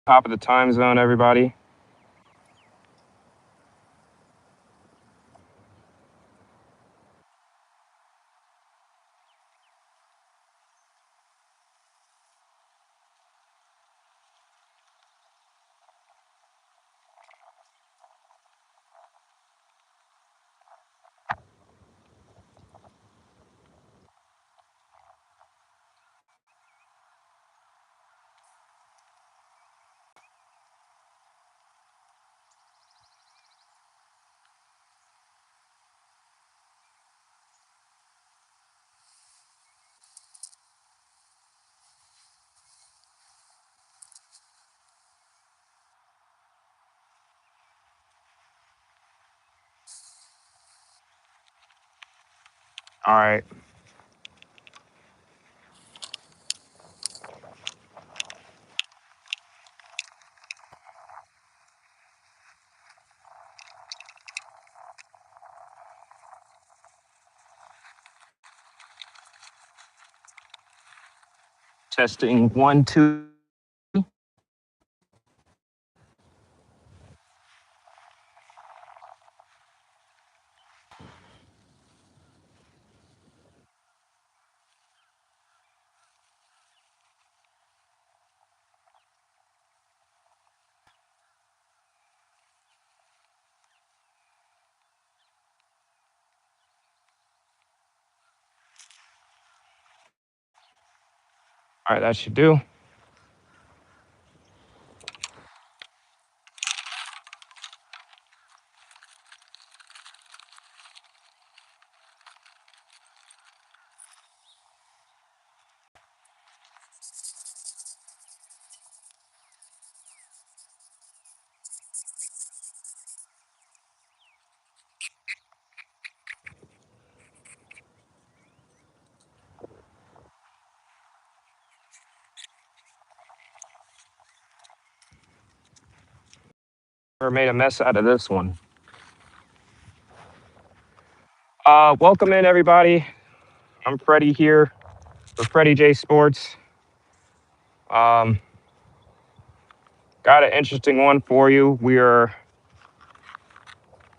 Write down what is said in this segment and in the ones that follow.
Top of the time zone, everybody. All right. Testing one, two. All right, that should do. Or made a mess out of this one. Welcome in, everybody. I'm Fretty here for Fretty J Sports. Um, got an interesting one for you. We are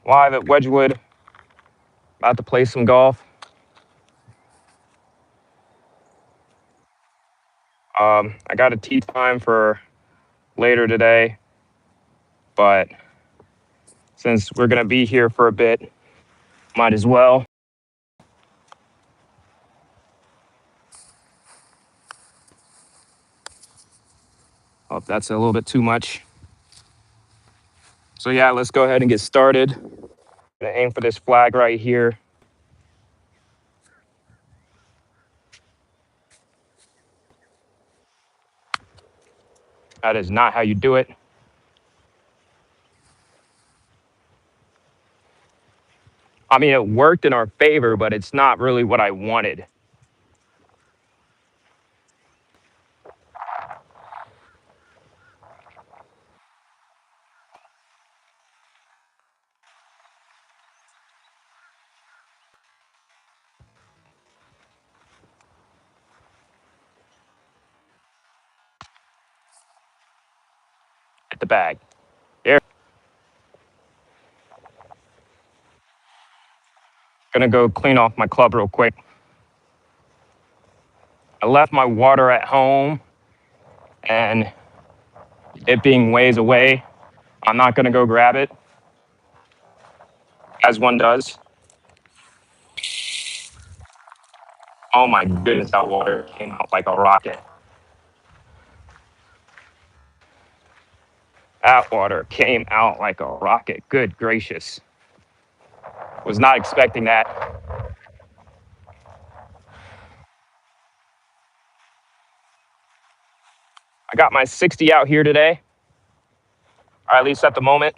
live at Wedgwood, about to play some golf. I got a tee time for later today, but since we're gonna be here for a bit, might as well. Oh, that's a little bit too much. So yeah, let's go ahead and get started. Gonna aim for this flag right here. That is not how you do it. I mean, it worked in our favor, but it's not really what I wanted. Hit the bag. There. Gonna go clean off my club real quick. I left my water at home, and it being ways away, I'm not gonna go grab it, as one does. Oh my goodness, that water came out like a rocket. That water came out like a rocket. Good gracious. Was not expecting that. I got my 60 out here today, or at least at the moment.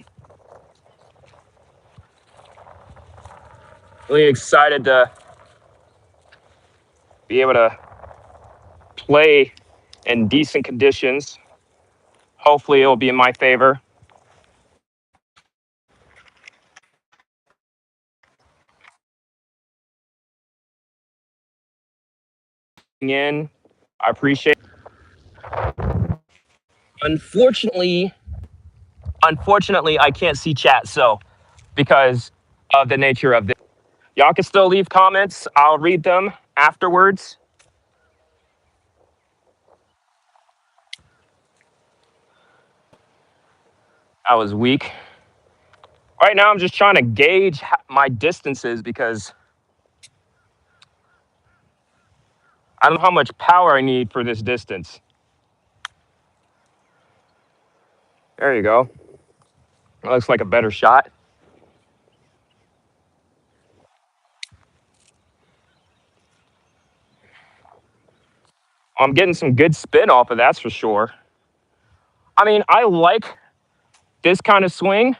Really excited to be able to play in decent conditions. Hopefully, it'll be in my favor. In, I appreciate. Unfortunately, I can't see chat, so because of the nature of this. Y'all can still leave comments. I'll read them afterwards. I was weak. Right now, I'm just trying to gauge my distances because I don't know how much power I need for this distance. There you go. That looks like a better shot. I'm getting some good spin off of that's for sure. I mean, I like this kind of swing.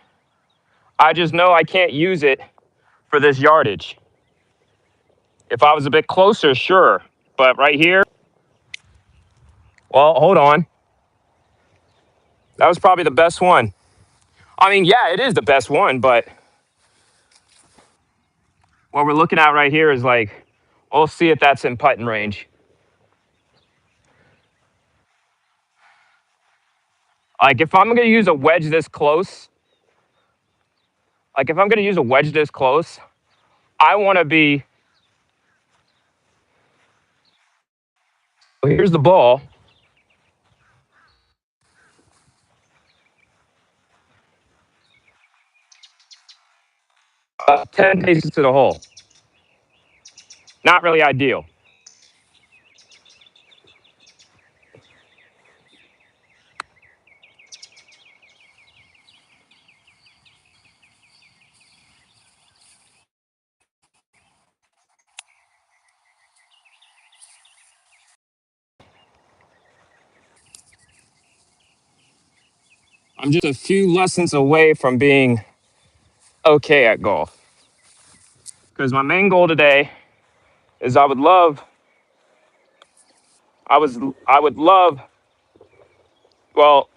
I just know I can't use it for this yardage. If I was a bit closer, sure. But right here, well, hold on. That was probably the best one. I mean, yeah, it is the best one, but what we're looking at right here is like, we'll see if that's in putting range. Like if I'm gonna use a wedge this close, I wanna be, well, here's the ball. 10 paces to the hole. Not really ideal. I'm just a few lessons away from being okay at golf. Because my main goal today is I would love, well,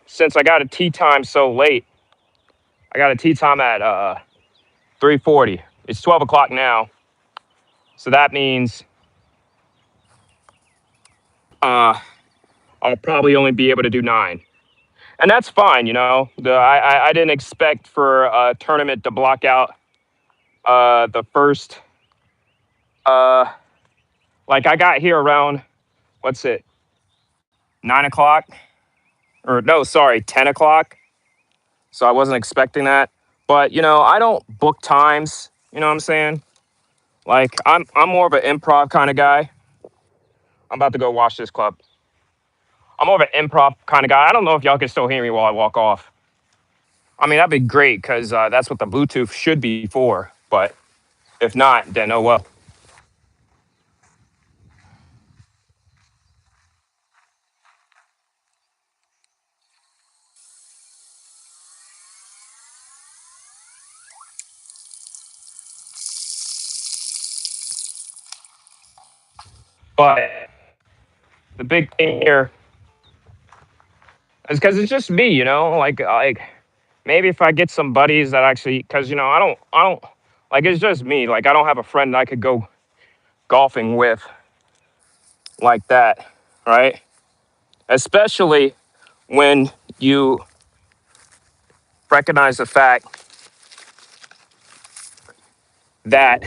since I got a tee time so late, I got a tee time at 3:40. It's 12 o'clock now. So that means I'll probably only be able to do 9. And that's fine, you know. I didn't expect for a tournament to block out the first, like I got here around, what's it, 9 o'clock? Or no, sorry, 10 o'clock. So I wasn't expecting that. But, you know, I don't book times, you know what I'm saying? Like, I'm more of an improv kind of guy. I'm about to go wash this club. I'm more of an improv kind of guy. I don't know if y'all can still hear me while I walk off. I mean, that'd be great because that's what the Bluetooth should be for. But if not, then oh well. But the big thing here is because it's just me, you know. Like maybe if I get some buddies that actually, because you know, I don't like it's just me. Like I don't have a friend that I could go golfing with like that, right? Especially when you recognize the fact that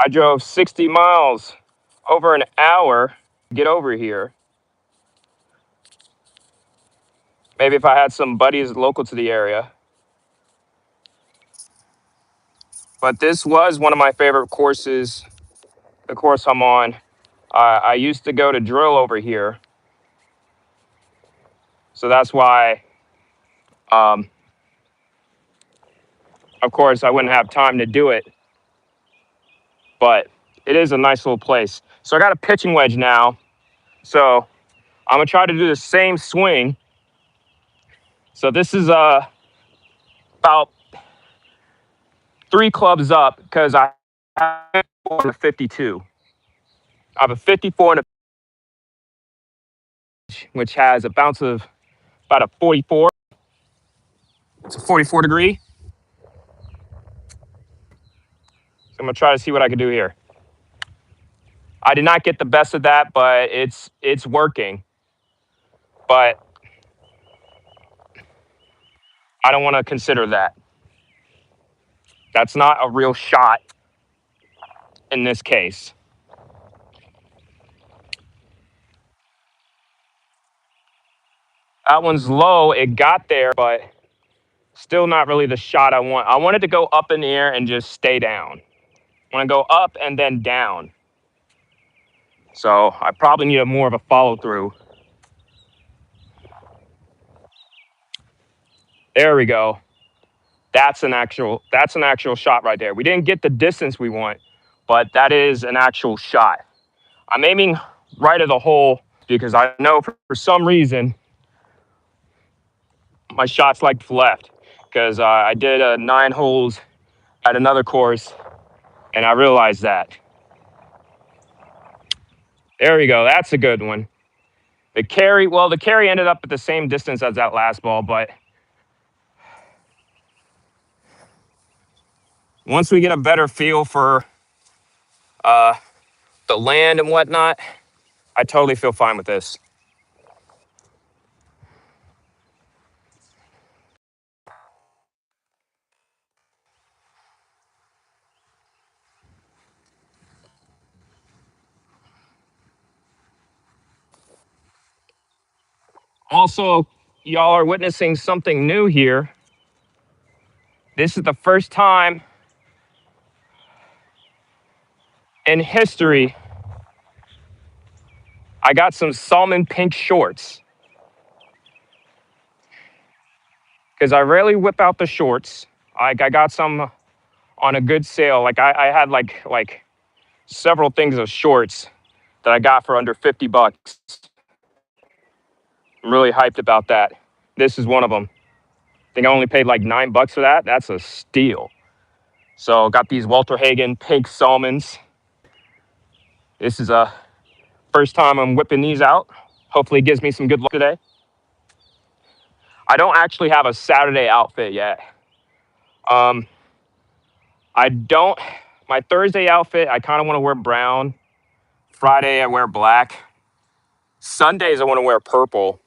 I drove 60 miles over an hour to get over here. Maybe if I had some buddies local to the area. But this was one of my favorite courses, the course I'm on. I used to go to drill over here. So that's why, um, of course, I wouldn't have time to do it. But it is a nice little place. So I got a pitching wedge now. So I'm going to try to do the same swing. So this is about 3 clubs up because I have a 52. I have a 54 and a which has a bounce of about a 44. It's a 44 degree. So I'm gonna try to see what I can do here. I did not get the best of that, but it's working. But I don't want to consider that. That's not a real shot in this case. That one's low. It got there, but still not really the shot I want. I want it to go up in the air and just stay down. I want to go up and then down. So I probably need more of a follow through. There we go. That's an actual shot right there. We didn't get the distance we want, but that is an actual shot. I'm aiming right at the hole because I know for some reason my shots like left, because I did 9 holes at another course and I realized that. There we go. That's a good one. The carry ended up at the same distance as that last ball, but once we get a better feel for the land and whatnot, I totally feel fine with this. Also, y'all are witnessing something new here. This is the first time in history I got some salmon pink shorts. Because I rarely whip out the shorts. I got some on a good sale. Like I had like several things of shorts that I got for under 50 bucks. I'm really hyped about that. This is one of them. I think I only paid like $9 for that. That's a steal. So got these Walter Hagen pink salmons. This is a first time I'm whipping these out. Hopefully it gives me some good luck today. I don't actually have a Saturday outfit yet. I don't. My Thursday outfit, I kind of want to wear brown. Friday, I wear black. Sundays, I want to wear purple.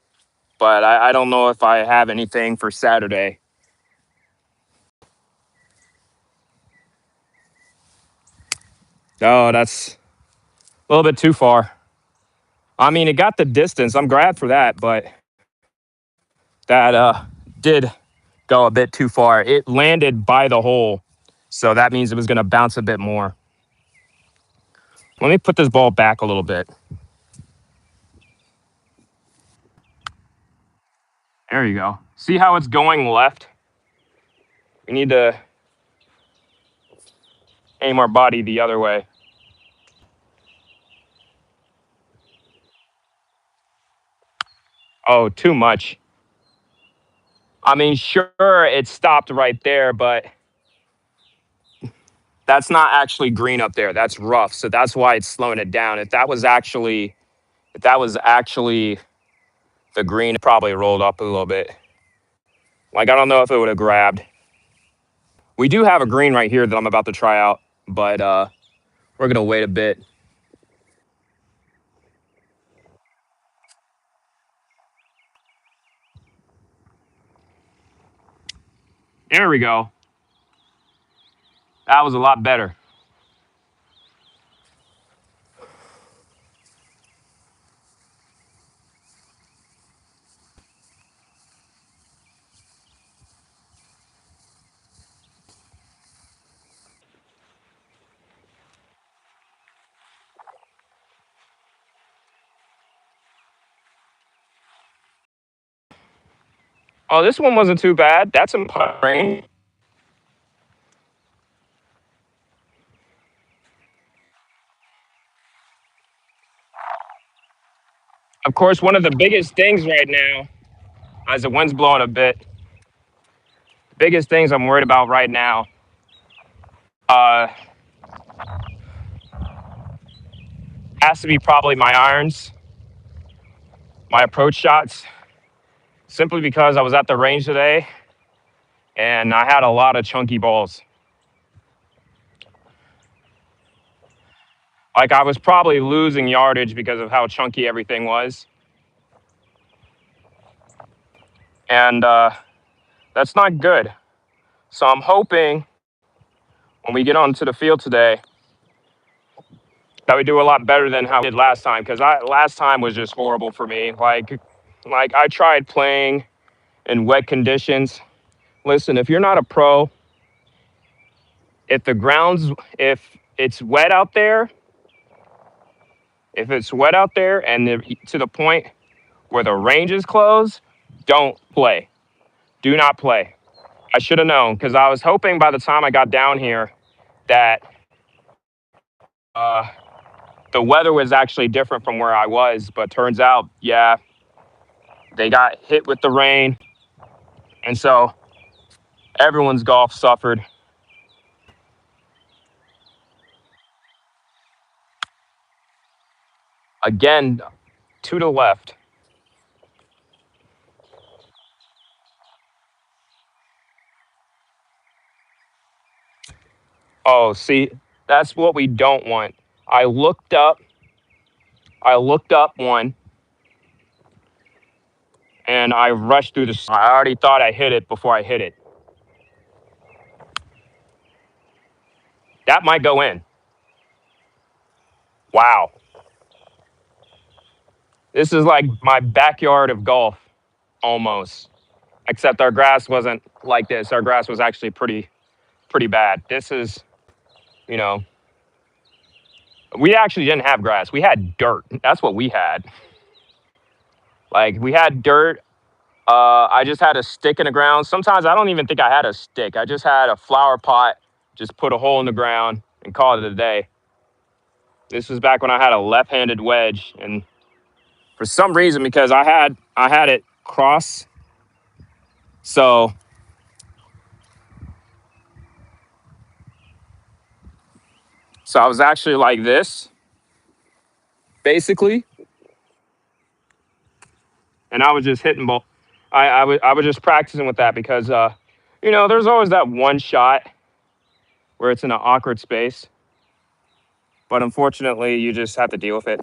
But I don't know if I have anything for Saturday. Oh, that's a little bit too far. I mean, it got the distance. I'm glad for that, but that did go a bit too far. It landed by the hole, so that means it was going to bounce a bit more. Let me put this ball back a little bit. There you go. See how it's going left? We need to aim our body the other way. Oh, too much. I mean, sure, it stopped right there, but that's not actually green up there. That's rough. So that's why it's slowing it down. If that was actually the green, it probably rolled up a little bit. Like, I don't know if it would have grabbed. We do have a green right here that I'm about to try out, but we're going to wait a bit. There we go. That was a lot better. Oh, this one wasn't too bad. That's in putt range. Of course, one of the biggest things right now, as the wind's blowing a bit, the biggest things I'm worried about right now has to be probably my irons, my approach shots, simply because I was at the range today and I had a lot of chunky balls. Like I was probably losing yardage because of how chunky everything was. And that's not good. So I'm hoping when we get onto the field today that we do a lot better than how we did last time, because last time was just horrible for me. Like I tried playing in wet conditions. Listen, if you're not a pro, if it's wet out there, and to the point where the range is closed, don't play. Do not play. I should have known, because I was hoping by the time I got down here that the weather was actually different from where I was. But turns out, yeah, they got hit with the rain. And so everyone's golf suffered. Again, to the left. Oh, see, that's what we don't want. I looked up one, and I rushed through the. I already thought I hit it before I hit it. That might go in. Wow. This is like my backyard of golf, almost. Except our grass wasn't like this. Our grass was actually pretty bad. This is, you know, we actually didn't have grass. We had dirt. That's what we had. Like, we had dirt. I just had a stick in the ground. Sometimes I don't even think I had a stick. I just had a flower pot, just put a hole in the ground and called it a day. This was back when I had a left-handed wedge, and for some reason, because I had it cross, so I was actually like this, basically, and I was just hitting ball. I was just practicing with that because there's always that one shot where it's in an awkward space, but unfortunately, you just have to deal with it.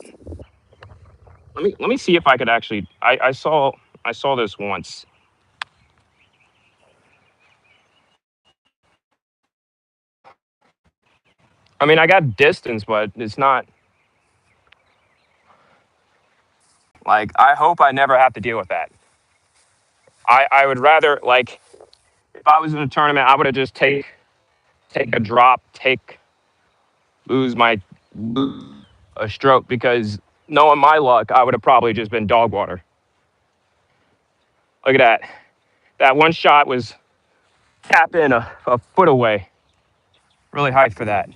Let me see if I could actually. I saw this once. I mean, I got distance, but it's not like I hope I never have to deal with that. I would rather, like, if I was in a tournament, I would have just take a drop, lose a stroke, because knowing my luck, I would have probably just been dog water. Look at that. That one shot was tap in a foot away. Really high for that.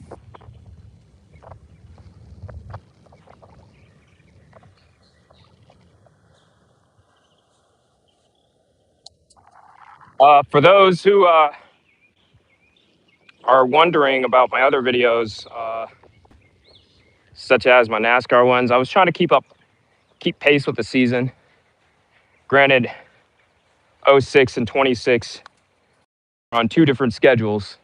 For those who are wondering about my other videos, such as my NASCAR ones, I was trying to keep pace with the season. Granted, 06 and 26 are on two different schedules.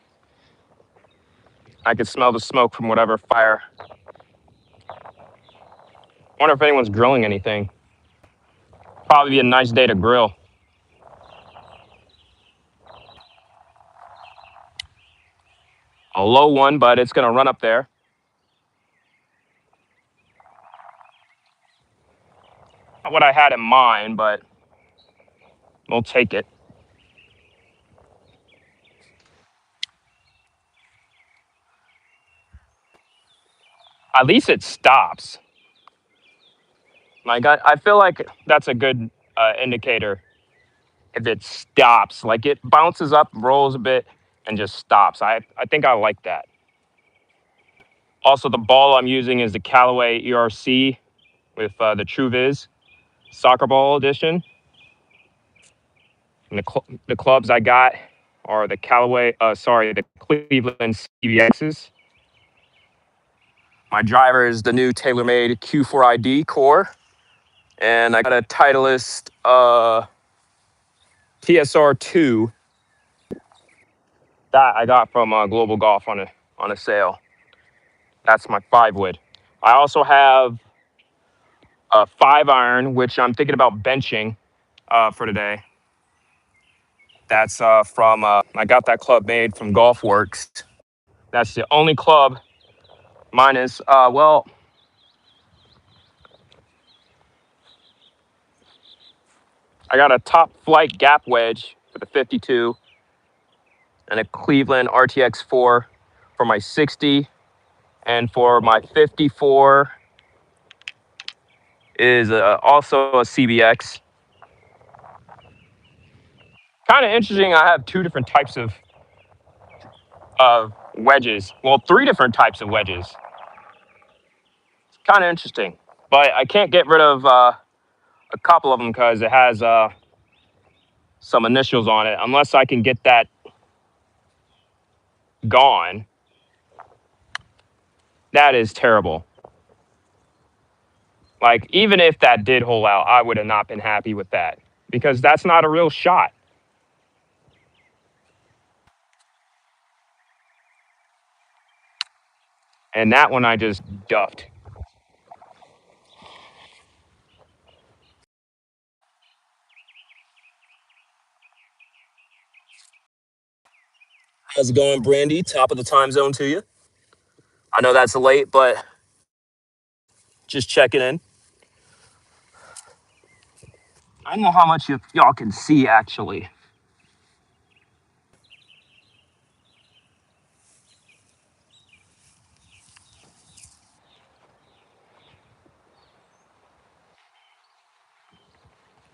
I could smell the smoke from whatever fire. Wonder if anyone's grilling anything. Probably be a nice day to grill. A low one, but it's going to run up there. Not what I had in mind, but we'll take it. At least it stops. Like, I feel like that's a good indicator if it stops. Like, it bounces up, rolls a bit, and just stops. I think I like that. Also, the ball I'm using is the Callaway ERC with the True Viz soccer ball edition. And the clubs I got are the the Cleveland CBXs. My driver is the new TaylorMade Q4ID core. And I got a Titleist TSR2 that I got from Global Golf on a sale. That's my 5-wood. I also have a 5-iron, which I'm thinking about benching for today. That's from, I got that club made from Golf Works. That's the only club minus, well, I got a top flight gap wedge for the 52 and a Cleveland RTX 4 for my 60. And for my 54 is also a CBX. Kind of interesting. I have two different types of wedges. Well, three different types of wedges. It's kind of interesting. But I can't get rid of a couple of them because it has some initials on it. Unless I can get that gone. That is terrible. Like, even if that did hole out, I would have not been happy with that. Because that's not a real shot. And that one I just duffed. How's it going, Brandy? Top of the time zone to you. I know that's late, but just checking in. I don't know how much y'all can see, actually.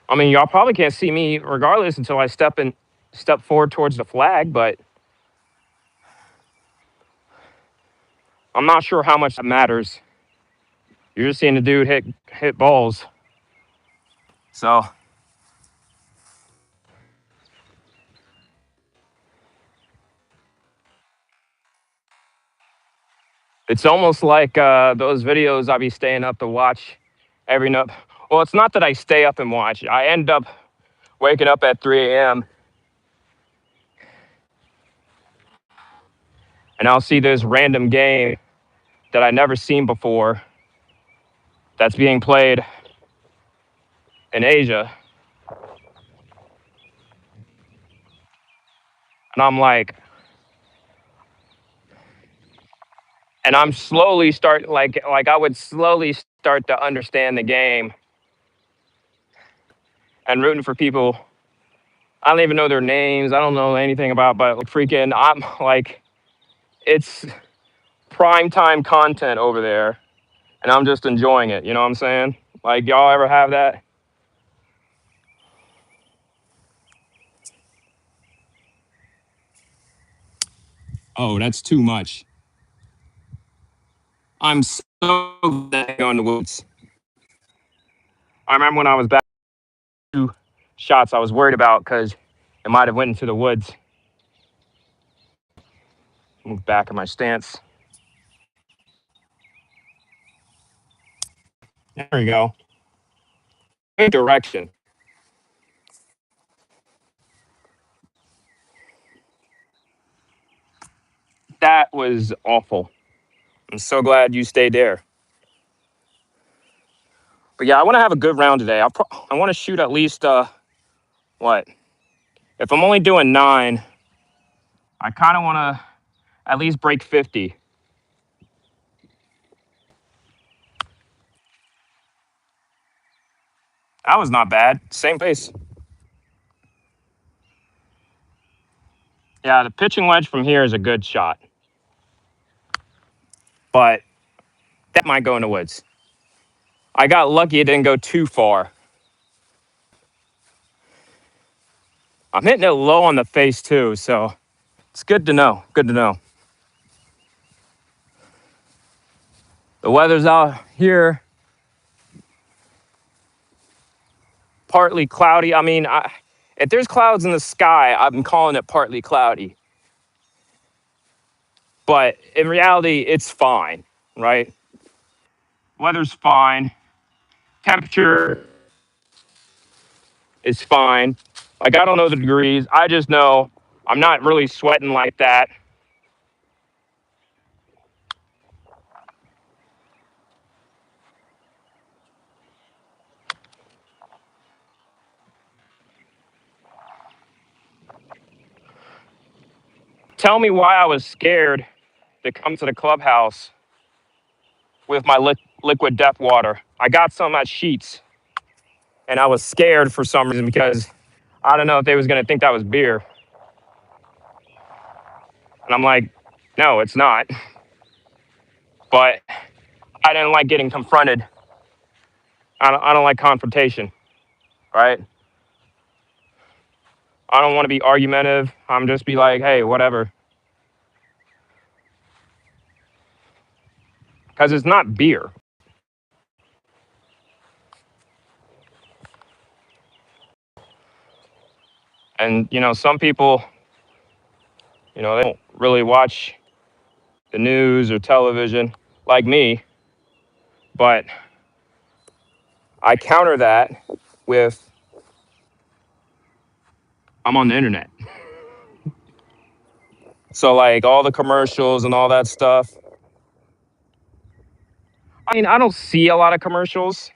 I mean, y'all probably can't see me regardless until I step forward towards the flag, but I'm not sure how much that matters. You're just seeing the dude hit balls. So it's almost like those videos I be staying up to watch every night. Well, it's not that I stay up and watch. I end up waking up at 3 a.m. and I'll see this random game that I never seen before that's being played in Asia. And I'm like, and I'm slowly I would slowly start to understand the game and rooting for people I don't even know their names. I don't know anything about, but like freaking, I'm like, it's prime time content over there, and I'm just enjoying it. You know what I'm saying? Like, y'all ever have that? Oh, that's too much. I'm so glad going to the woods. I remember when I was back 2 shots, I was worried about because it might have went into the woods. Move back in my stance. There we go. Good direction. That was awful. I'm so glad you stayed there. But yeah, I want to have a good round today. I want to shoot at least what? If I'm only doing 9, I kind of want to at least break 50. That was not bad. Same pace. Yeah, the pitching wedge from here is a good shot. But that might go in the woods. I got lucky it didn't go too far. I'm hitting it low on the face too, so it's good to know. Good to know. The weather's out here partly cloudy. I mean, if there's clouds in the sky, I'm calling it partly cloudy. But in reality, it's fine, right? Weather's fine. Temperature is fine. Like, I don't know the degrees. I just know I'm not really sweating like that. tell me why I was scared to come to the clubhouse with my liquid death water. I got some at Sheets, and I was scared for some reason because I don't know if they was gonna think that was beer. And I'm like, no, it's not. But I didn't like getting confronted. I don't like confrontation, right? I don't want to be argumentative. I'm just be like, hey, whatever. Because it's not beer. And, some people, they don't really watch the news or television like me. But I counter that with I'm on the internet. So, like, all the commercials and all that stuff. I mean, I don't see a lot of commercials,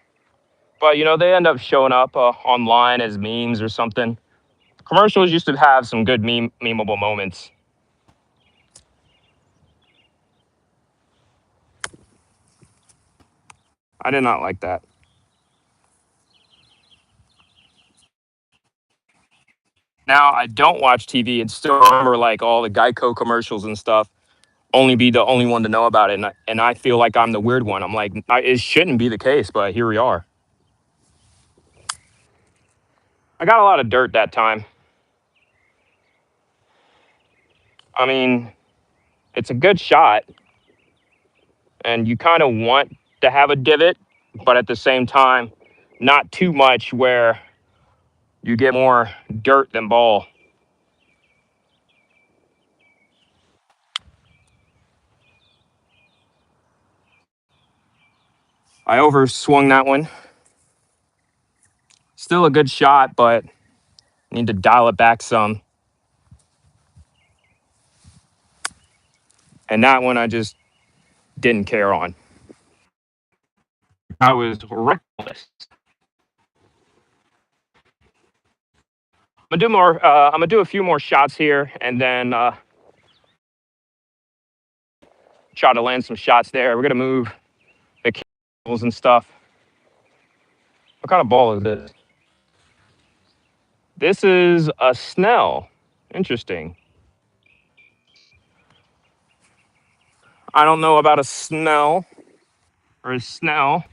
but, they end up showing up online as memes or something. Commercials used to have some good memeable moments. I did not like that. Now I don't watch TV and still remember like all the Geico commercials and stuff. Only be the only one to know about it, and I feel like I'm the weird one. I'm like, it shouldn't be the case, but here we are. I got a lot of dirt that time. I mean, it's a good shot, and you kind of want to have a divot, but at the same time, not too much where you get more dirt than ball. I overswung that one. Still a good shot, but need to dial it back some. And that one I just didn't care on. I was reckless. I'm gonna do more. I'm gonna do a few more shots here, and then try to land some shots there. We're gonna move the cables and stuff. What kind of ball is this? This is a Snell. Interesting. I don't know about a Snell or a Snell.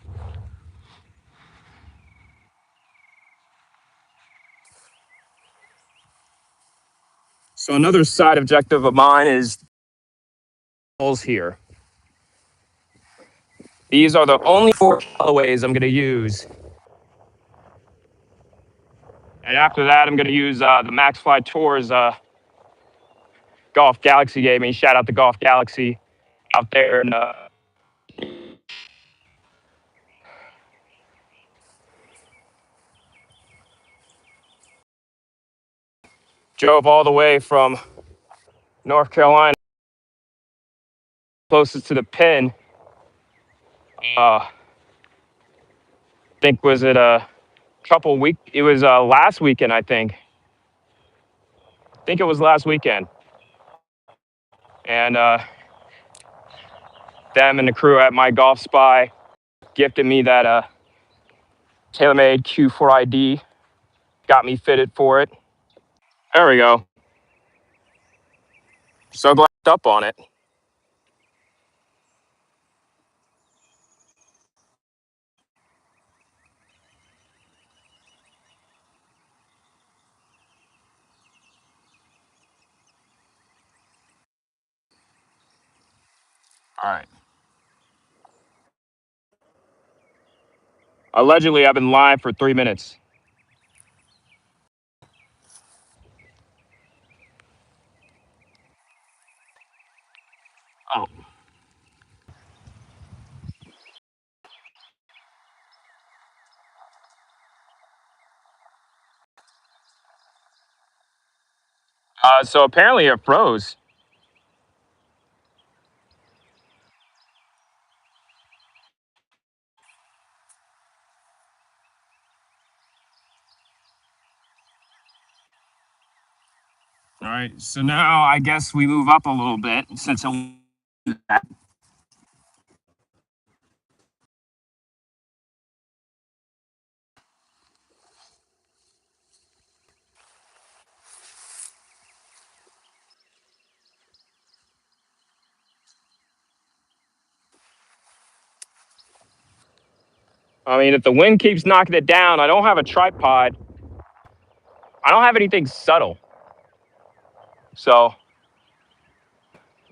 So another side objective of mine is balls here. These are the only 4 colorways I'm gonna use. And after that, I'm gonna use the Max Fly Tours Golf Galaxy gave me. Shout out to Golf Galaxy out there in drove all the way from North Carolina, closest to the pin. I think was it a couple week? It was last weekend, I think. I think it was last weekend, and them and the crew at my golf spy gifted me that TaylorMade Q4ID. Got me fitted for it. There we go. So glad up on it. All right. Allegedly, I've been live for 3 minutes. Oh. So apparently it froze. All right, so now I guess we move up a little bit since I mean, if the wind keeps knocking it down, I don't have a tripod. I don't have anything subtle. So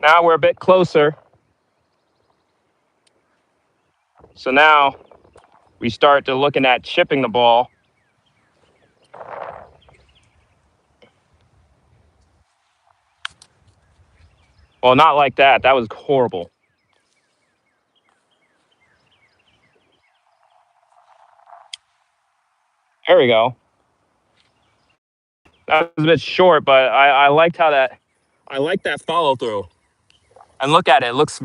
now we're a bit closer. So now we start to looking at chipping the ball. Well, not like that. That was horrible. There we go. That was a bit short, but I liked how that. I like that follow through. And look at it. It looks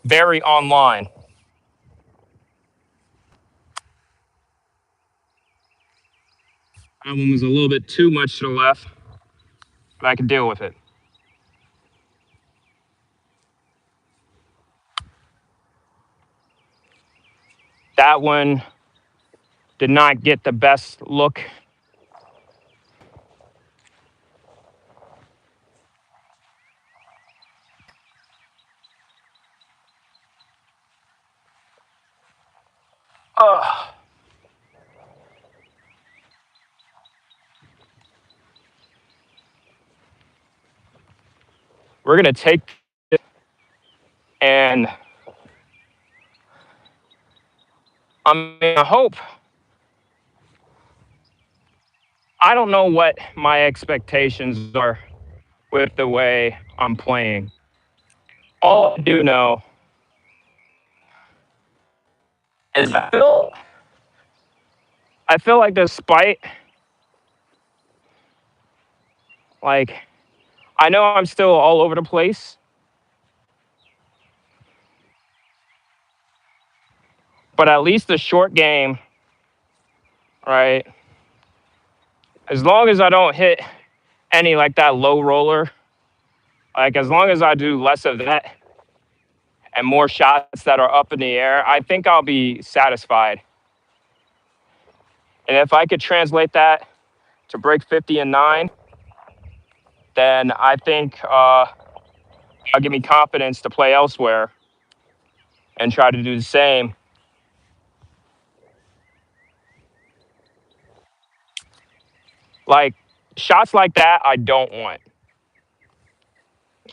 very online. That one was a little bit too much to the left, but I can deal with it. That one did not get the best look. Ugh. We're going to take it and I hope. I don't know what my expectations are with the way I'm playing. All I do know is I feel like despite, like, I know I'm still all over the place, but at least the short game, right? As long as I don't hit any like that low roller, like as long as I do less of that and more shots that are up in the air, I think I'll be satisfied. And if I could translate that to break 50 and 9, then I think that'll give me confidence to play elsewhere and try to do the same. Like shots like that, I don't want.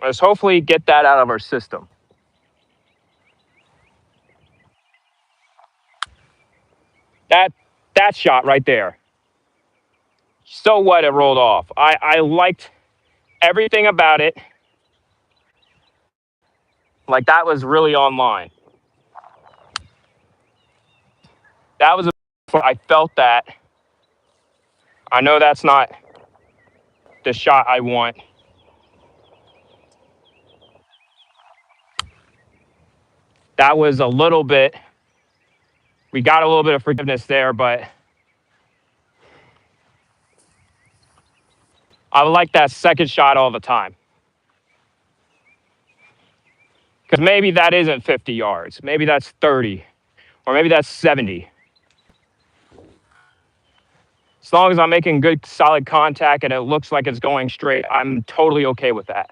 Let's hopefully get that out of our system. That that shot right there. So what? It rolled off. I liked everything about it. Like that was really online. That was I felt that. I know that's not the shot I want. That was a little bit. We got a little bit of forgiveness there, but I like that second shot all the time. Because maybe that isn't 50 yards. Maybe that's 30. Or maybe that's 70. As long as I'm making good, solid contact and it looks like it's going straight, I'm totally okay with that.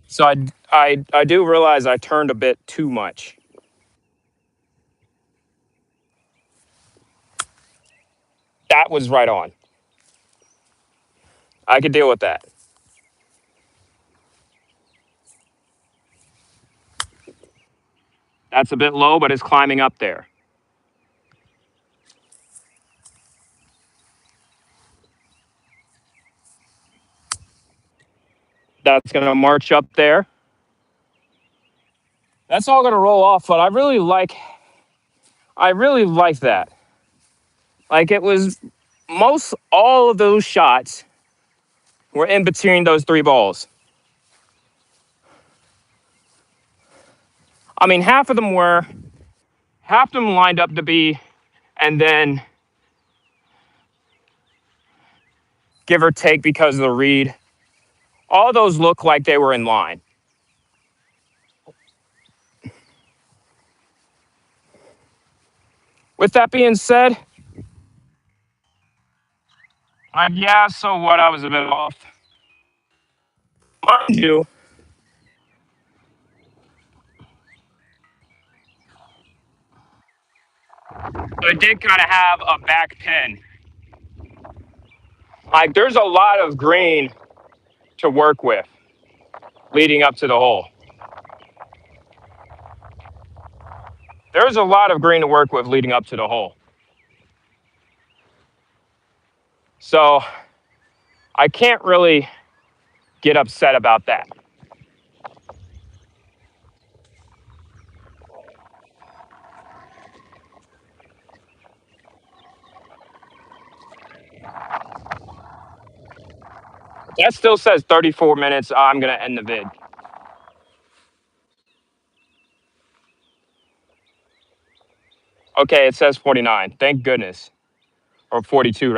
So I do realize I turned a bit too much. That was right on. I could deal with that. That's a bit low, but it's climbing up there. That's going to march up there. That's all going to roll off, but I really like that. Like it was most all of those shots were in between those three balls. I mean, half of them lined up to be, and then give or take because of the read, all those look like they were in line. With that being said, yeah, so what? I was a bit off. Mind you, I did kind of have a back pin. Like, there's a lot of green to work with leading up to the hole. There's a lot of green to work with leading up to the hole. So I can't really get upset about that. That still says 34 minutes. I'm going to end the vid. Okay, it says 49. Thank goodness. Or 42.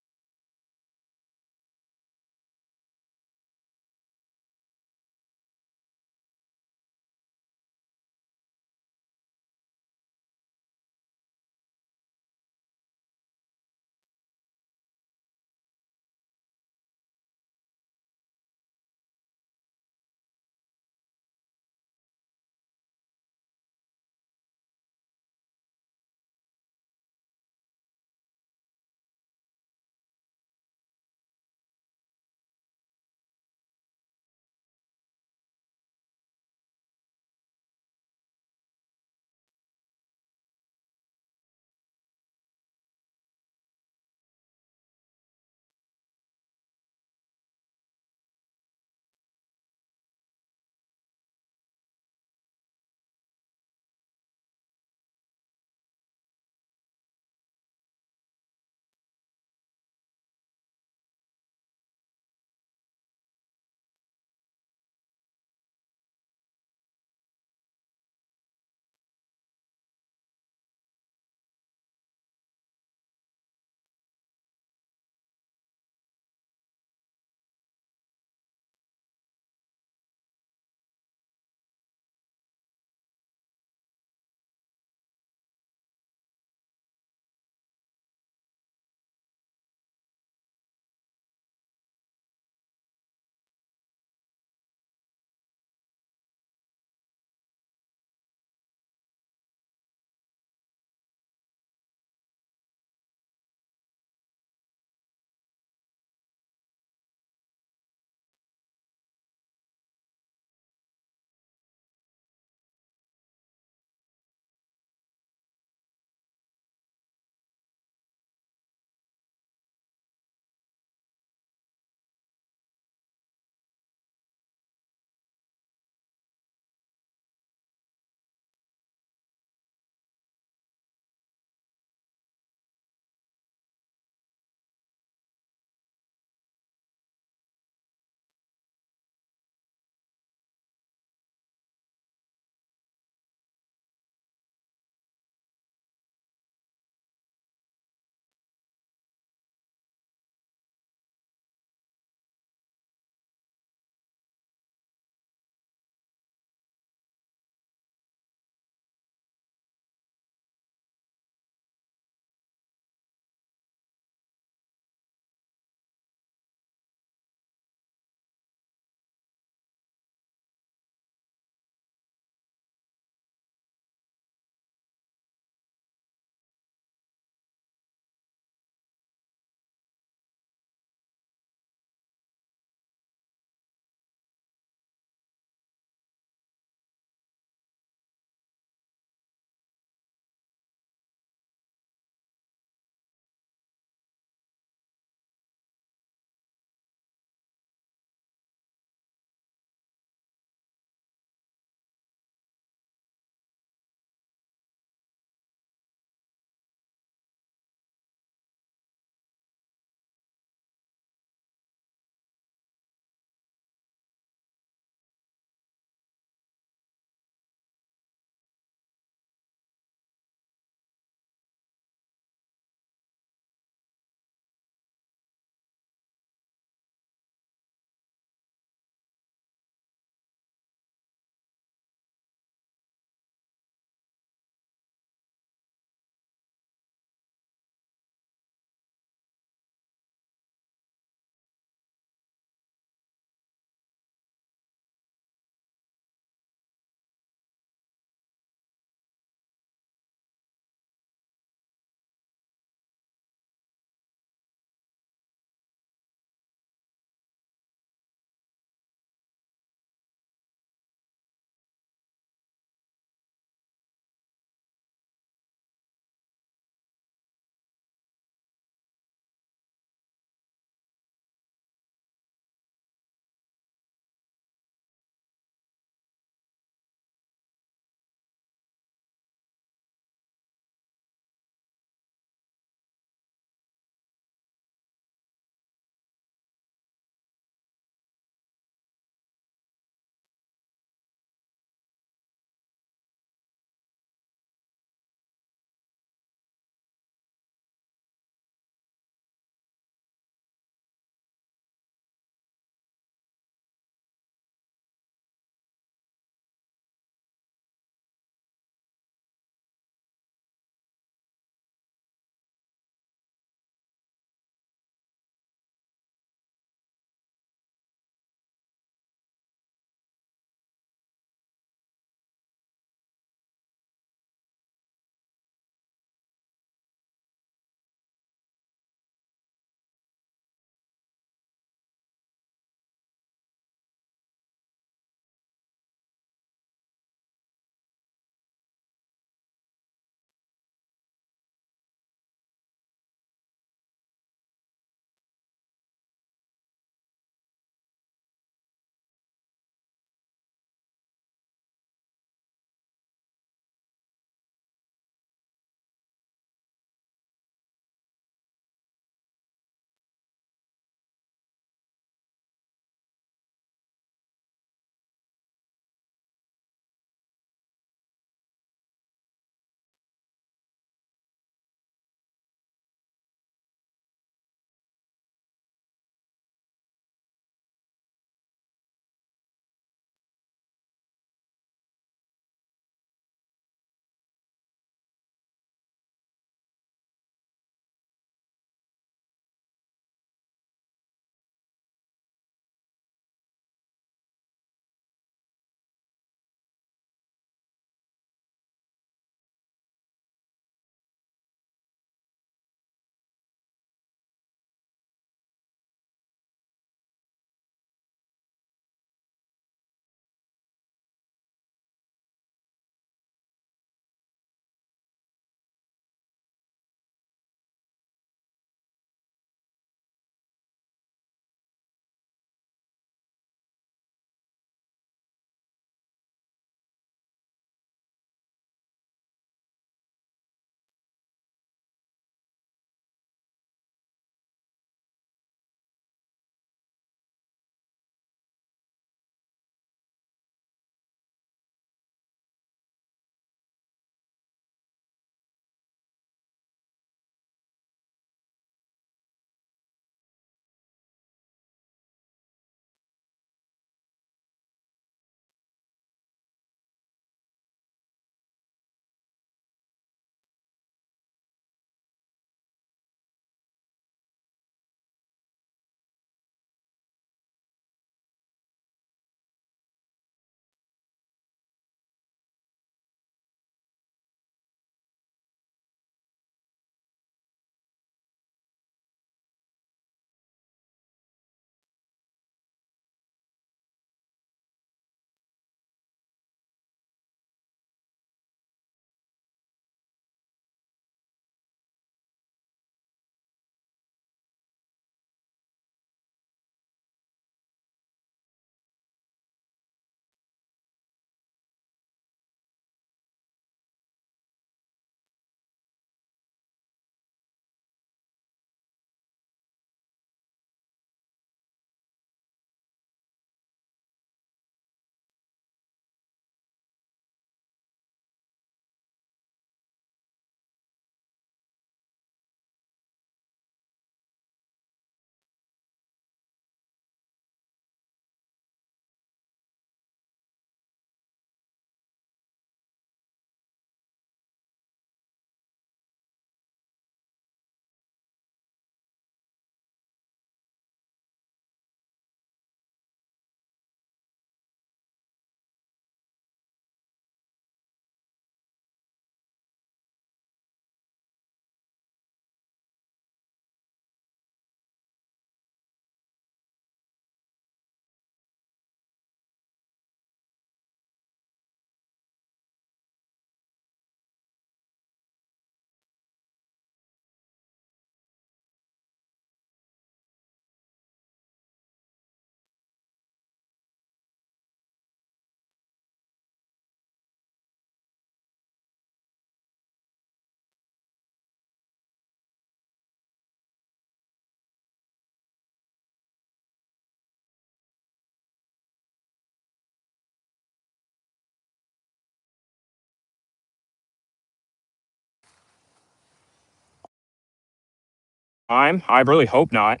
time. I really hope not.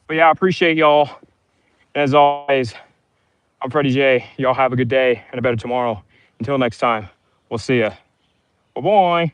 But yeah, I appreciate y'all. As always, I'm Fretty J. Y'all have a good day and a better tomorrow. Until next time, we'll see ya. Bye-bye.